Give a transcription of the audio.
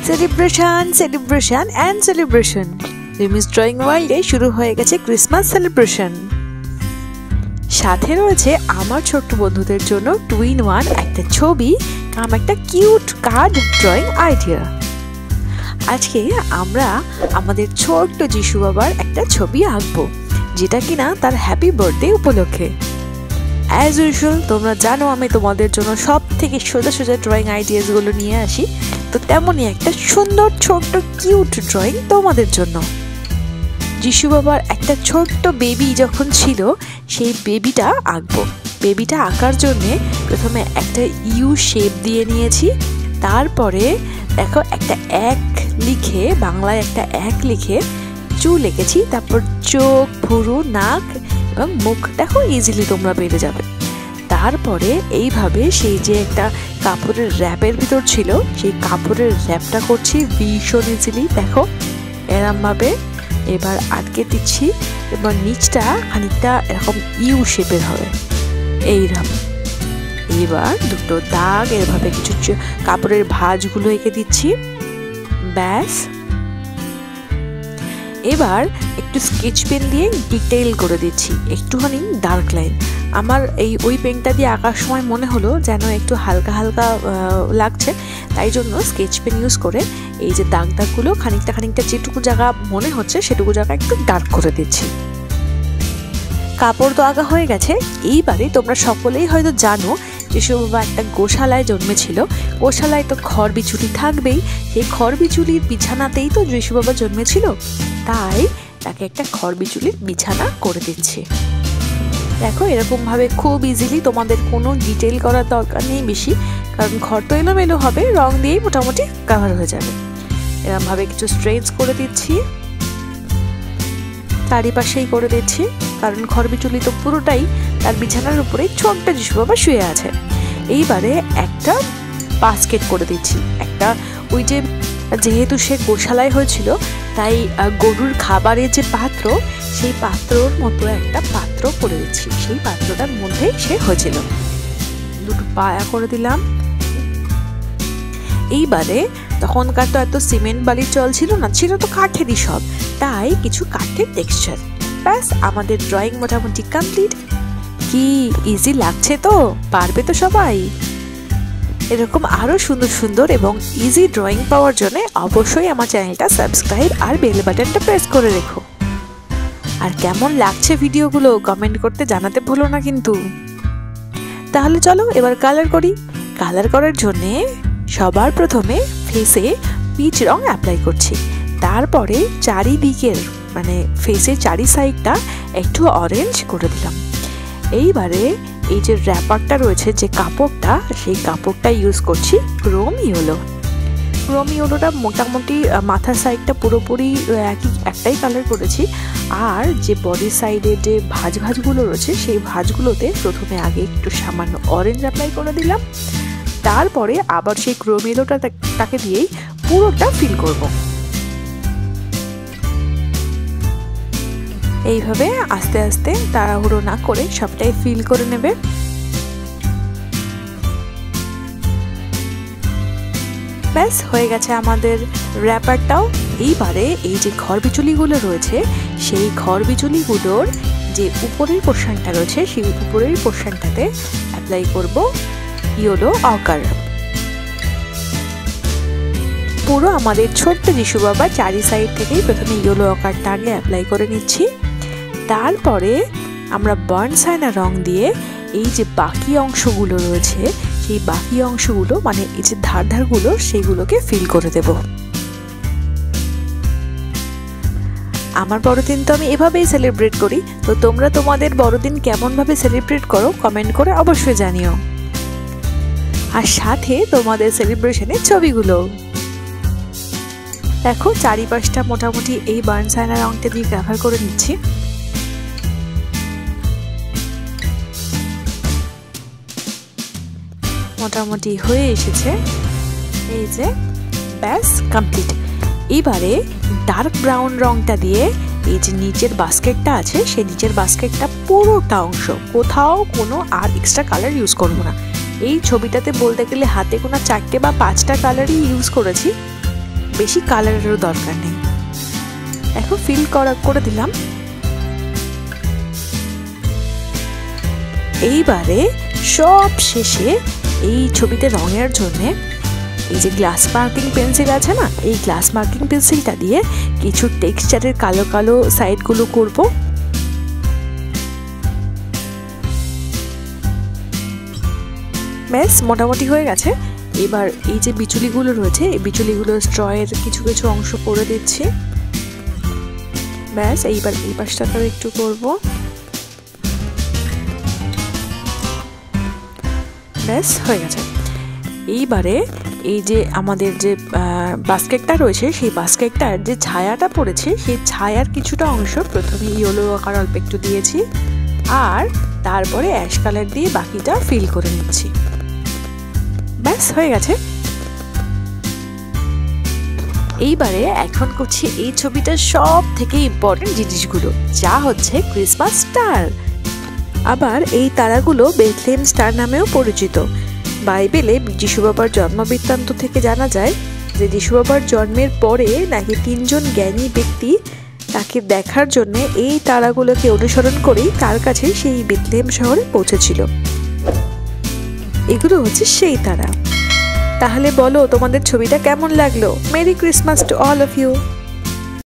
Celebration celebration and celebration. রিমিস drawing ওয়ার্ল্ডে শুরু হয়ে গেছে ক্রিসমাস সেলিব্রেশন। সাথে রয়েছে আমার ছোট্ট বন্ধুদের জন্য 2-in-1 একটা ছবি কাম একটা কিউট কার্ড ড্রয়িং আইডিয়া। আজকে আমরা আমাদের ছোট্ট যিশু বাবার একটা ছবি আঁকবো, যেটা কিনা তার হ্যাপি বার্থডে উপলক্ষে। অ্যাজ ইউজুয়াল তোমরা জানো আমি তোমাদের জন্য সব থেকে সোজা সোজা ড্রয়িং আইডিয়াসগুলো নিয়ে আসি, তো তেমনই একটা সুন্দর ছোট্ট কিউট ড্রয়িং তোমাদের জন্য। যিশু বাবার একটা ছোট্ট বেবি যখন ছিল সেই বেবিটা আঁকবো। বেবিটা আঁকার জন্যে প্রথমে একটা ইউ শেপ দিয়ে নিয়েছি, তারপরে দেখো একটা এক লিখে বাংলায় একটা এক লিখে চুল এঁকেছি, তারপর চোখ, ভুরু, নাক এবং মুখ দেখো ইজিলি তোমরা পেরে যাবে। তারপরে এইভাবে সেই যে একটা কাপড়ের র্যাপের ভিতর ছিল সেই কাপড়ের র্যাপটা করছি ভীষণ ইজিলি, দেখো এরমভাবে এবার আটকে দিচ্ছি। এবার নিচটা খানিকটা এরকম ইউ শেপের হবে এইরকম। এবার দুটো দাগ এভাবে কিছু কাপড়ের ভাঁজগুলো এঁকে দিচ্ছি, ব্যাস। এবার একটু স্কেচ পেন দিয়ে ডিটেইল করে দিচ্ছি, একটুখানি ডার্ক লাইন। আমার ওই পেনটা দিয়ে আঁকার সময় মনে হলো যেন একটু হালকা হালকা লাগছে, তাই জন্য স্কেচ পেন ইউজ করে এই যে দাগ দাগগুলো খানিকটা যেটুকু জায়গা মনে হচ্ছে সেটুকু জায়গা একটু ডার্ক করে দিচ্ছি। কাপড় তো আঁকা হয়ে গেছে। এইবারে তোমরা সকলেই হয়তো জানো যিশু বাবা একটা গোশালায় জন্মেছিল। গোশালায় তো খড় বিচুলি থাকবেই, সেই খড় বিচুলির বিছানাতেই তো যিশু বাবা জন্মেছিল, তাই তাকে একটা খড় বিচুলির বিছানা করে দিচ্ছে। দেখো এরকমভাবে খুব ইজিলি, তোমাদের কোনো ডিটেইল করার দরকার নেই বেশি, কারণ খড় তো এলোমেলো হবে, রং দিয়েই মোটামুটি কাভার হয়ে যাবে। এরকমভাবে কিছু স্ট্রেটস করে দিচ্ছি, চারিপাশেই করে দিচ্ছি, কারণ খড় বিচুলি তো পুরোটাই তার বিছানার উপরে ছোট্ট যিশু বাবা শুয়ে আছে। এইবারে একটা বাস্কেট করে দিচ্ছি, একটা ওই যে যেহেতু সে গোশালায় হয়েছিল তাই গরুর খাবারের যে পাত্র সেই পাত্রর মতো একটা পাত্র করে দিচ্ছি, সেই পাত্রটার মধ্যেই সে হয়েছিল। দুটো পায়া করে দিলাম। এইবারে তখনকার তো এত সিমেন্ট বালির চল ছিল না, ছিল তো কাঠেরই সব, তাই কিছু কাঠের টেক্সচার। ব্যাস আমাদের ড্রয়িং মোটামুটি কমপ্লিট। কি ইজি লাগছে তো? পারবে তো সবাই? এরকম আরও সুন্দর সুন্দর এবং ইজি ড্রয়িং পাওয়ার জন্য অবশ্যই আমার চ্যানেলটা সাবস্ক্রাইব আর বেল বাটনটা প্রেস করে রেখো। আর কেমন লাগছে ভিডিওগুলো কমেন্ট করতে জানাতে ভুলো না কিন্তু। তাহলে চলো এবার কালার করি। কালার করার জন্যে সবার প্রথমে ফেসে পিচ রং অ্যাপ্লাই করছি, তারপরে চারিদিকের মানে ফেসের চারি সাইডটা একটু অরেঞ্জ করে দিলাম। এইবারে এই যে র্যাপারটা রয়েছে যে কাপড়টা, সেই কাপড়টা ইউজ করছি ক্রোম ইয়েলো। ক্রোম ইয়েলোটা মোটামুটি মাথার সাইডটা পুরোপুরি একটাই কালার করেছি, আর যে বডি সাইডের যে ভাঁজগুলো রয়েছে সেই ভাঁজগুলোতে প্রথমে আগে একটু সামান্য অরেঞ্জ অ্যাপ্লাই করে দিলাম, তারপরে আবার সেই ক্রোম ইয়েলোটাকে দিয়েই পুরোটা ফিল করব। এইভাবে আস্তে আস্তে তাড়াহুড়ো না করে সবটাই ফিল করে নেবে। ব্যাস হয়ে গেছে আমাদের র্যাপারটাও। এইবারে এই যে খড় বিচুলিগুলো রয়েছে সেই খড় বিচুলিগুলোর যে উপরের পোর্শনটা রয়েছে সেই উপরের পোর্শনটাতে অ্যাপ্লাই করব ইয়েলো অকার। পুরো আমাদের ছোট্ট যিশু বাবা চারি সাইড থেকেই প্রথমে ইয়েলো অকারটা আগে অ্যাপ্লাই করে নিচ্ছি, তারপরে আমরা বার্ন সাইনা রং দিয়ে এই যে বাকি অংশগুলো রয়েছে সেই বাকি অংশগুলো মানে এই যে ধারগুলো সেইগুলোকে ফিল করে দেব। আমার বড়দিন তো আমি এভাবেই সেলিব্রেট করি, তো তোমরা তোমাদের বড়দিন কেমনভাবে সেলিব্রেট করো কমেন্ট করে অবশ্যই জানিও, আর সাথে তোমাদের সেলিব্রেশনের ছবিগুলো। দেখো চারিপাশটা মোটামুটি এই বার্ন সাইনা রংটা দিয়ে কভার করে নিচ্ছি। মোটামুটি হয়ে এসেছে, এই যে ব্যাস কমপ্লিট। এবারে ডার্ক ব্রাউন রংটা দিয়ে এই যে নিচের বাস্কেটটা আছে সেই নিচের বাস্কেটটা পুরোটা অংশ, কোথাও কোনো আর এক্সট্রা কালার ইউজ করবো না। এই ছবিটাতে বলতে গেলে হাতে কোনো 4টে বা 5টা কালারই ইউজ করেছি, বেশি কালারেরও দরকার নেই। এখন ফিল করে দিলাম। এইবারে সব শেষে এই ছবিতে রঙের জন্যে এই যে গ্লাস মার্কিং পেন্সিল আছে না, এই গ্লাস মার্কিং পেন্সিলটা দিয়ে কিছু টেক্সচারের কালো কালো সাইডগুলো করব। ব্যাস মোটামুটি হয়ে গেছে। এবার এই যে বিচুলিগুলো রয়েছে, এই বিচুলিগুলো স্ট্রয়ের কিছু কিছু অংশ করে দিচ্ছি। ব্যাস এইবার এই পাশটাও একটু করব। ব্যাস হয়ে গেছে। এইবারে এই যে আমাদের যে বাস্কেটটা রয়েছে, সেই বাস্কেটটার যে ছায়াটা পড়েছে, সেই ছায়ার কিছুটা অংশ প্রথমে ইয়েলো আকার অল্প একটু দিয়েছি, আর তারপরে অ্যাশ কালার দিয়ে বাকিটা ফিল করে নিচ্ছি। ব্যাস হয়ে গেছে। এইবারে এখন করছি এই ছবিটার সব থেকে ইম্পর্টেন্ট জিনিসগুলো, যা হচ্ছে ক্রিসমাস স্টার। আবার এই তারাগুলো বেথলেহেম স্টার নামেও পরিচিত। বাইবেলে যিশু বাবার জন্মবৃত্তান্ত থেকে জানা যায় যে যিশু বাবার জন্মের পরে নাকি 3 জন জ্ঞানী ব্যক্তি তাকে দেখার জন্য এই তারাগুলোকে অনুসরণ করেই তার কাছে সেই বেথলেহেম শহরে পৌঁছেছিল। এগুলো হচ্ছে সেই তারা। তাহলে বলো তোমাদের ছবিটা কেমন লাগলো? Merry Christmas to all of you.